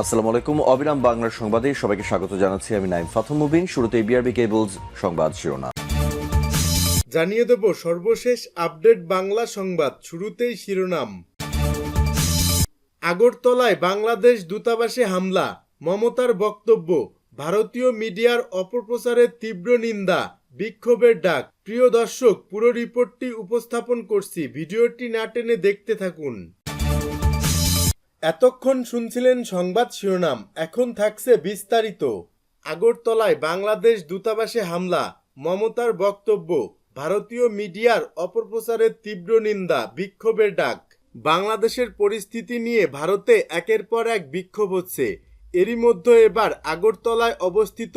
আসসালামু আলাইকুম। অবিরাম বাংলার সংবাদে সবাইকে স্বাগত জানাচ্ছি। আমি নাইম ফাথম মুবিন। শুরুতে বিআরবি কেবলস সংবাদ শিরোনাম জানিয়ে দেব সর্বশেষ আপডেট বাংলা সংবাদ। শুরুতেই শিরোনাম। আগরতলায় বাংলাদেশ দূতাবাসে হামলা, মমতার বক্তব্য, ভারতীয় মিডিয়ার অপপ্রচারের তীব্র নিন্দা, বিক্ষোভের ডাক। প্রিয় দর্শক, পুরো রিপোর্টটি উপস্থাপন করছি, ভিডিওটি না টেনে দেখতে থাকুন। এতক্ষণ শুনছিলেন সংবাদ শিরোনাম, এখন থাকছে বিস্তারিত। আগরতলায় বাংলাদেশ দূতাবাসে হামলা, মমতার বক্তব্য, ভারতীয় মিডিয়ার অপপ্রচারের তীব্র নিন্দা, বিক্ষোভের ডাক। বাংলাদেশের পরিস্থিতি নিয়ে ভারতে একের পর এক বিক্ষোভ হচ্ছে। এরই মধ্যে এবার আগরতলায় অবস্থিত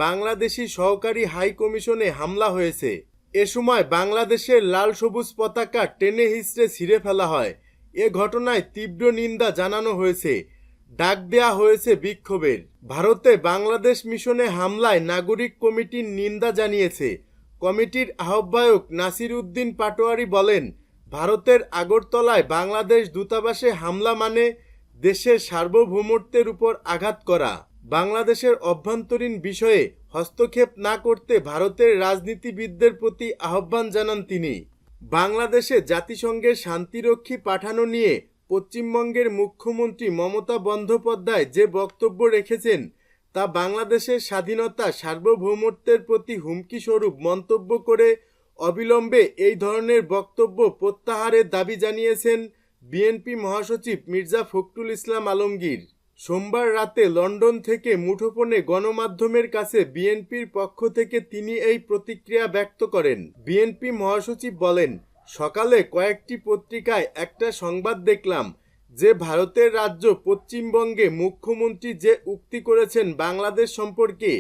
বাংলাদেশি সহকারী হাই কমিশনে হামলা হয়েছে। এ সময় বাংলাদেশের লাল সবুজ পতাকা টেনে হিঁচড়ে ছিঁড়ে ফেলা হয়। এ ঘটনায় তীব্র নিন্দা জানানো হয়েছে, ডাক দেয়া হয়েছে বিক্ষোভের। ভারতে বাংলাদেশ মিশনে হামলায় নাগরিক কমিটির নিন্দা জানিয়েছে। কমিটির আহ্বায়ক নাসির উদ্দিন পাটোয়ারি বলেন, ভারতের আগরতলায় বাংলাদেশ দূতাবাসে হামলা মানে দেশের সার্বভৌমত্বের উপর আঘাত করা। বাংলাদেশের অভ্যন্তরীণ বিষয়ে হস্তক্ষেপ না করতে ভারতের রাজনীতিবিদদের প্রতি আহ্বান জানান তিনি। বাংলাদেশে জাতিসংঘের শান্তিরক্ষী পাঠানো নিয়ে পশ্চিমবঙ্গের মুখ্যমন্ত্রী মমতা বন্দ্যোপাধ্যায় যে বক্তব্য রেখেছেন তা বাংলাদেশের স্বাধীনতা সার্বভৌমত্বের প্রতি হুমকি স্বরূপ মন্তব্য করে অবিলম্বে এই ধরনের বক্তব্য প্রত্যাহারের দাবি জানিয়েছেন বিএনপি মহাসচিব মির্জা ফখরুল ইসলাম আলমগীর। সোমবার রাতে লন্ডন থেকে মুঠোফোনে গণমাধ্যমের কাছে বিএনপির পক্ষ থেকে তিনি এই প্রতিক্রিয়া ব্যক্ত করেন। বিএনপি মহাসচিব বলেন, সকালে কয়েকটি পত্রিকায় একটা সংবাদ দেখলাম যে ভারতের রাজ্য পশ্চিমবঙ্গে মুখ্যমন্ত্রী যে উক্তি করেছেন বাংলাদেশ সম্পর্কে,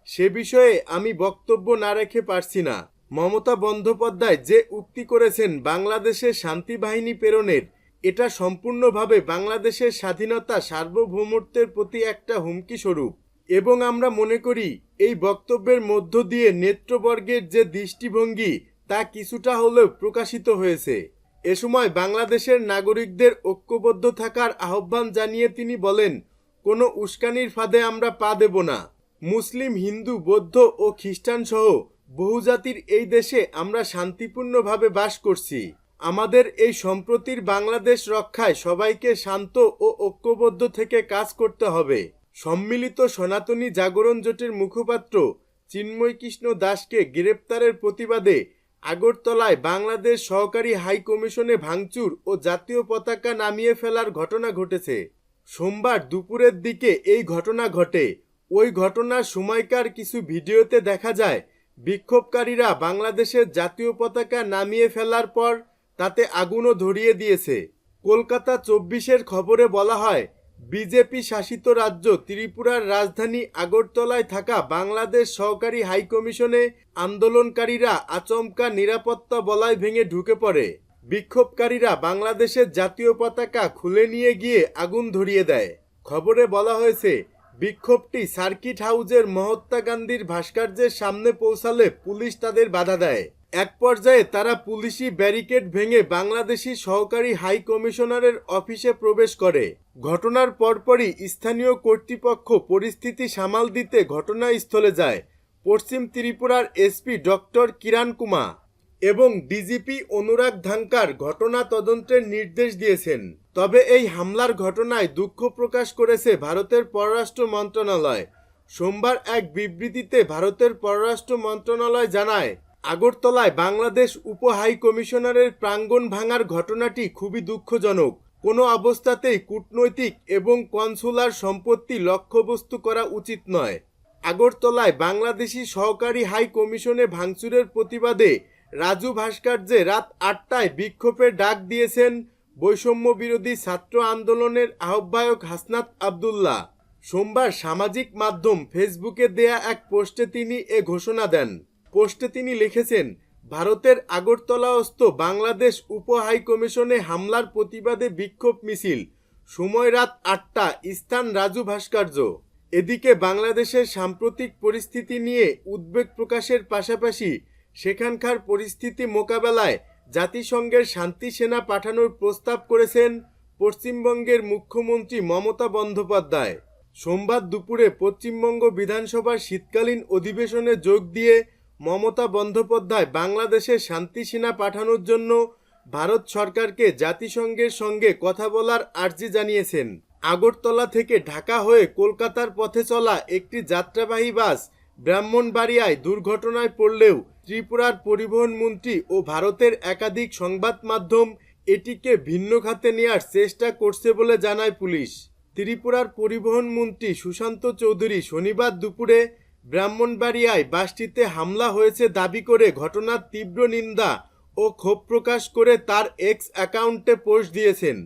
সে বিষয়ে আমি বক্তব্য না রেখে পারছি না। মমতা বন্দ্যোপাধ্যায় যে উক্তি করেছেন বাংলাদেশে শান্তি বাহিনী প্রেরণের, এটা সম্পূর্ণভাবে বাংলাদেশের স্বাধীনতা সার্বভৌমত্বের প্রতি একটা হুমকি স্বরূপ এবং আমরা মনে করি এই বক্তব্যের মধ্য দিয়ে নেতৃবর্গের যে দৃষ্টিভঙ্গি তা কিছুটা হলেও প্রকাশিত হয়েছে। এ সময় বাংলাদেশের নাগরিকদের ঐক্যবদ্ধ থাকার আহ্বান জানিয়ে তিনি বলেন, কোনো উস্কানির ফাঁদে আমরা পা দেব না। মুসলিম, হিন্দু, বৌদ্ধ ও খ্রিস্টান সহ বহুজাতির এই দেশে আমরা শান্তিপূর্ণভাবে বাস করছি। আমাদের এই সম্প্রতির বাংলাদেশ রক্ষায় সবাইকে শান্ত ও ঐক্যবদ্ধ থেকে কাজ করতে হবে। সম্মিলিত সনাতনী জাগরণ জোটের মুখপাত্র চিন্ময় কৃষ্ণ দাসকে গ্রেপ্তারের প্রতিবাদে আগরতলায় বাংলাদেশ সহকারী হাই কমিশনে ভাঙচুর ও জাতীয় পতাকা নামিয়ে ফেলার ঘটনা ঘটেছে। সোমবার দুপুরের দিকে এই ঘটনা ঘটে। ওই ঘটনার সময়কার কিছু ভিডিওতে দেখা যায় বিক্ষোভকারীরা বাংলাদেশের জাতীয় পতাকা নামিয়ে ফেলার পর তাতে আগুনও ধরিয়ে দিয়েছে। কলকাতা 24-এর খবরে বলা হয়, বিজেপি শাসিত রাজ্য ত্রিপুরার রাজধানী আগরতলায় থাকা বাংলাদেশ সহকারী হাই কমিশনে আন্দোলনকারীরা আচমকা নিরাপত্তা বলয় ভেঙে ঢুকে পড়ে। বিক্ষোভকারীরা বাংলাদেশের জাতীয় পতাকা খুলে নিয়ে গিয়ে আগুন ধরিয়ে দেয়। খবরে বলা হয়েছে, বিক্ষোভটি সার্কিট হাউজের মহাত্মা গান্ধীর ভাস্কর্যের সামনে পৌঁছালে পুলিশ তাদের বাধা দেয়। এক পর্যায়ে তারা পুলিশি ব্যারিকেড ভেঙে বাংলাদেশি সহকারী হাই কমিশনারের অফিসে প্রবেশ করে। ঘটনার পরপরই স্থানীয় কর্তৃপক্ষ পরিস্থিতি সামাল দিতে ঘটনাস্থলে যায়। পশ্চিম ত্রিপুরার এসপি ডক্টর কিরণ কুমার এবং ডিজিপি অনুরাগ ধাঙ্কার ঘটনা তদন্তের নির্দেশ দিয়েছেন। তবে এই হামলার ঘটনায় দুঃখ প্রকাশ করেছে ভারতের পররাষ্ট্র মন্ত্রণালয়। সোমবার এক বিবৃতিতে ভারতের পররাষ্ট্র মন্ত্রণালয় জানায়, আগরতলায় বাংলাদেশ উপ হাই কমিশনারের প্রাঙ্গণ ভাঙার ঘটনাটি খুবই দুঃখজনক। কোনো অবস্থাতেই কূটনৈতিক এবং কনসুলার সম্পত্তি লক্ষ্যবস্তু করা উচিত নয়। আগরতলায় বাংলাদেশি সহকারী হাই কমিশনে ভাঙচুরের প্রতিবাদে রাজু ভাস্কর্যে রাত 8টায় বিক্ষোভের ডাক দিয়েছেন বৈষম্য বিরোধী ছাত্র আন্দোলনের আহ্বায়ক হাসনাত আবদুল্লাহ। সোমবার সামাজিক মাধ্যম ফেসবুকে দেয়া এক পোস্টে তিনি এ ঘোষণা দেন। পোস্টে তিনি লিখেছেন, ভারতের আগরতলাস্থ বাংলাদেশ উপ হাই কমিশনে হামলার প্রতিবাদে বিক্ষোভ মিছিল, সময় রাত 8টা, স্থান রাজু ভাস্কর্য। এদিকে বাংলাদেশের সাম্প্রতিক পরিস্থিতি নিয়ে উদ্বেগ প্রকাশের পাশাপাশি সেখানকার পরিস্থিতি মোকাবেলায় জাতিসংঘের শান্তি সেনা পাঠানোর প্রস্তাব করেছেন পশ্চিমবঙ্গের মুখ্যমন্ত্রী মমতা বন্দ্যোপাধ্যায়। সোমবার দুপুরে পশ্চিমবঙ্গ বিধানসভার শীতকালীন অধিবেশনে যোগ দিয়ে মমতা বন্দ্যোপাধ্যায় বাংলাদেশে শান্তি সেনা পাঠানোর জন্য ভারত সরকারকে জাতিসংঘের সঙ্গে কথা বলার আর্জি জানিয়েছেন। আগরতলা থেকে ঢাকা হয়ে কলকাতার পথে চলা একটি যাত্রাবাহী বাস ব্রাহ্মণবাড়িয়ায় দুর্ঘটনায় পড়লেও ত্রিপুরার পরিবহন মন্ত্রী ও ভারতের একাধিক সংবাদ মাধ্যম এটিকে ভিন্ন খাতে নেওয়ার চেষ্টা করছে বলে জানায় পুলিশ। ত্রিপুরার পরিবহন মন্ত্রী সুশান্ত চৌধুরী শনিবার দুপুরে ব্রাহ্মণবাড়িয়ায় বাসটিতে হামলা হয়েছে দাবি করে ঘটনার তীব্র নিন্দা ও ক্ষোভ প্রকাশ করে তার এক্স অ্যাকাউন্টে পোস্ট দিয়েছেন।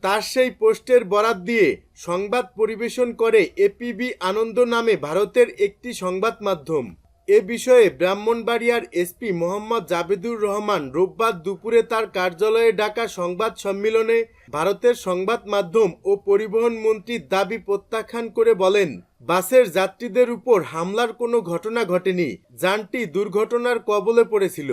তার সেই পোস্টের বরাত দিয়ে সংবাদ পরিবেশন করে এপিবি আনন্দ নামে ভারতের একটি সংবাদ মাধ্যম। এ বিষয়ে ব্রাহ্মণবাড়িয়ার এসপি মোহাম্মদ জাবেদুর রহমান রোববার দুপুরে তার কার্যালয়ে ডাকা সংবাদ সম্মেলনে ভারতের সংবাদ মাধ্যম ও পরিবহন মন্ত্রীর দাবি প্রত্যাখ্যান করে বলেন, বাসের যাত্রীদের উপর হামলার কোনো ঘটনা ঘটেনি, যানটি দুর্ঘটনার কবলে পড়েছিল।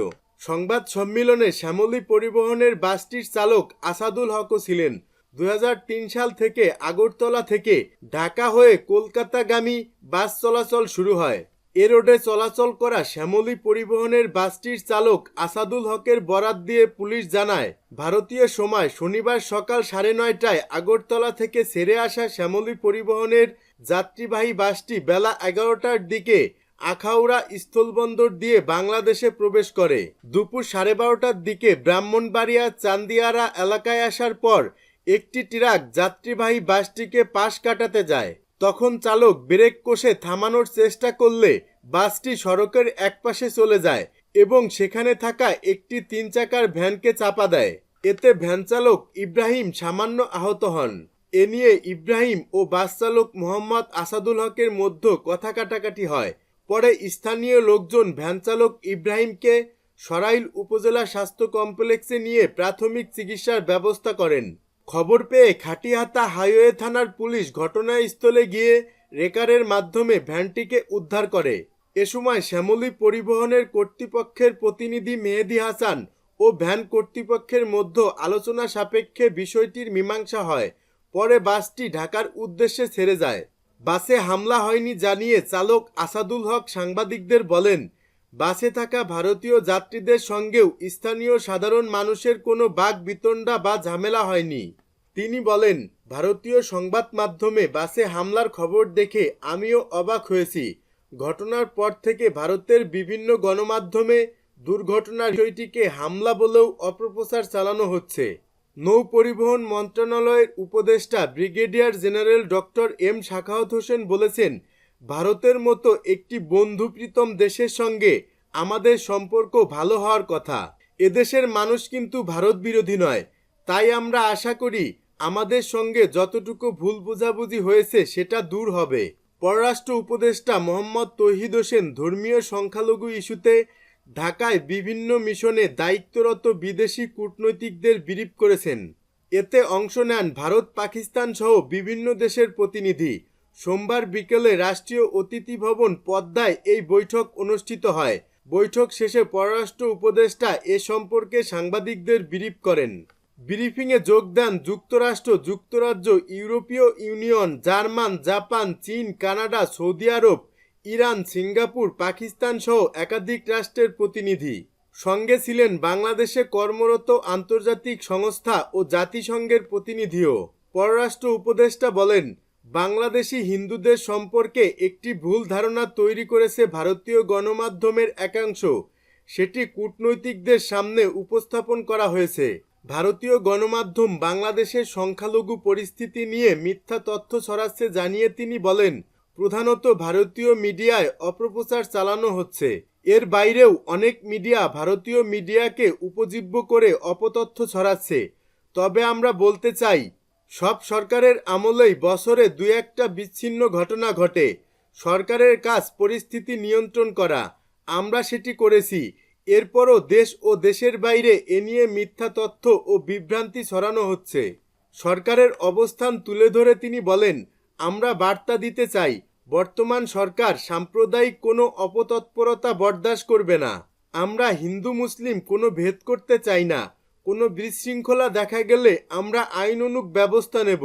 সংবাদ সম্মেলনে শ্যামলী পরিবহনের বাসটির চালক আসাদুল হকও ছিলেন। 2003 সাল থেকে আগরতলা থেকে ঢাকা হয়ে কলকাতাগামী বাস চলাচল শুরু হয়। এ রোডে চলাচল করা শ্যামলী পরিবহনের বাসটির চালক আসাদুল হকের বরাত দিয়ে পুলিশ জানায়, ভারতীয় সময় শনিবার সকাল 9:30টায় আগরতলা থেকে ছেড়ে আসা শ্যামলী পরিবহনের যাত্রীবাহী বাসটি বেলা 11টার দিকে আখাউড়া স্থলবন্দর দিয়ে বাংলাদেশে প্রবেশ করে। দুপুর 12:30টার দিকে ব্রাহ্মণবাড়িয়া চান্দিয়ারা এলাকায় আসার পর একটি ট্রাক যাত্রীবাহী বাসটিকে পাশ কাটাতে যায়। তখন চালক ব্রেক কষে থামানোর চেষ্টা করলে বাসটি সড়কের একপাশে চলে যায় এবং সেখানে থাকা একটি 3 চাকার ভ্যানকে চাপা দেয়। এতে ভ্যান চালক ইব্রাহিম সামান্য আহত হন। এ নিয়ে ইব্রাহিম ও বাস চালক মোহাম্মদ আসাদুল হকের মধ্যে কথা কাটাকাটি হয়। পরে স্থানীয় লোকজন ভ্যান চালক ইব্রাহিমকে সরাইল উপজেলা স্বাস্থ্য কমপ্লেক্সে নিয়ে প্রাথমিক চিকিৎসার ব্যবস্থা করেন। খবর পেয়ে খাটিয়াহাতা হাইওয়ে থানার পুলিশ ঘটনাস্থলে গিয়ে রেকারের মাধ্যমে ভ্যানটিকে উদ্ধার করে। এ সময় শ্যামলী পরিবহনের কর্তৃপক্ষের প্রতিনিধি মেহেদি হাসান ও ভ্যান কর্তৃপক্ষের মধ্যে আলোচনা সাপেক্ষে বিষয়টির মীমাংসা হয়। পরে বাসটি ঢাকার উদ্দেশ্যে ছেড়ে যায়। বাসে হামলা হয়নি জানিয়ে চালক আসাদুল হক সাংবাদিকদের বলেন, বাসে থাকা ভারতীয় যাত্রীদের সঙ্গেও স্থানীয় সাধারণ মানুষের কোনো বাকবিতণ্ডা বা ঝামেলা হয়নি। তিনি বলেন, ভারতীয় সংবাদ মাধ্যমে বাসে হামলার খবর দেখে আমিও অবাক হয়েছি। ঘটনার পর থেকে ভারতের বিভিন্ন গণমাধ্যমে দুর্ঘটনার বিষয়টিকে হামলা বলেও অপপ্রচার চালানো হচ্ছে। নৌ পরিবহন মন্ত্রণালয়ের উপদেষ্টা brigadier general doctor M Sakhawat Hossain বলেছেন, ভারতের মতো একটি বন্ধুপ্রীতম দেশের সঙ্গে আমাদের সম্পর্ক ভালো হওয়ার কথা। এদেশের মানুষ কিন্তু ভারত বিরোধী নয়। তাই আমরা আশা করি আমাদের সঙ্গে যতটুকু ভুল বোঝাবুঝি হয়েছে সেটা দূর হবে। পররাষ্ট্র উপদেষ্টা মোহাম্মদ তৌহিদ হোসেন ধর্মীয় সংখ্যালঘু ইস্যুতে ঢাকায় বিভিন্ন মিশনে দায়িত্বরত বিদেশি কূটনৈতিকদের ব্রিফ করেছেন। এতে অংশ নেন ভারত, পাকিস্তান সহ বিভিন্ন দেশের প্রতিনিধি। সোমবার বিকেলে রাষ্ট্রীয় অতিথি ভবন পদ্মায় এই বৈঠক অনুষ্ঠিত হয়। বৈঠক শেষে পররাষ্ট্র উপদেষ্টা এ সম্পর্কে সাংবাদিকদের ব্রিফ করেন। ব্রিফিংয়ে যোগ দেন যুক্তরাষ্ট্র, যুক্তরাজ্য, ইউরোপীয় ইউনিয়ন, জার্মান, জাপান, চীন, কানাডা, সৌদি আরব, ইরান, সিঙ্গাপুর, পাকিস্তান সহ একাধিক রাষ্ট্রের প্রতিনিধি। সঙ্গে ছিলেন বাংলাদেশে কর্মরত আন্তর্জাতিক সংস্থা ও জাতিসংঘের প্রতিনিধিও। পররাষ্ট্র উপদেষ্টা বলেন, বাংলাদেশি হিন্দুদের সম্পর্কে একটি ভুল ধারণা তৈরি করেছে ভারতীয় গণমাধ্যমের একাংশ। সেটি কূটনৈতিকদের সামনে উপস্থাপন করা হয়েছে। ভারতীয় গণমাধ্যম বাংলাদেশের সংখ্যালঘু পরিস্থিতি নিয়ে মিথ্যা তথ্য ছড়াচ্ছে জানিয়ে তিনি বলেন, প্রধানত ভারতীয় মিডিয়ায় অপপ্রচার চালানো হচ্ছে। এর বাইরেও অনেক মিডিয়া ভারতীয় মিডিয়াকে উপজীব্য করে অপতথ্য ছড়াচ্ছে। তবে আমরা বলতে চাই, সব সরকারের আমলেই বছরে 2-1টা বিচ্ছিন্ন ঘটনা ঘটে। সরকারের কাজ পরিস্থিতি নিয়ন্ত্রণ করা। আমরা সেটি করেছি। এরপরও দেশ ও দেশের বাইরে এ নিয়ে মিথ্যা তথ্য ও বিভ্রান্তি ছড়ানো হচ্ছে। সরকারের অবস্থান তুলে ধরে তিনি বলেন, আমরা বার্তা দিতে চাই, বর্তমান সরকার সাম্প্রদায়িক কোনো অপতৎপরতা বরদাস্ত করবে না। আমরা হিন্দু মুসলিম কোনো ভেদ করতে চাই না। কোনো বিশৃঙ্খলা দেখা গেলে আমরা আইনানুগ ব্যবস্থা নেব।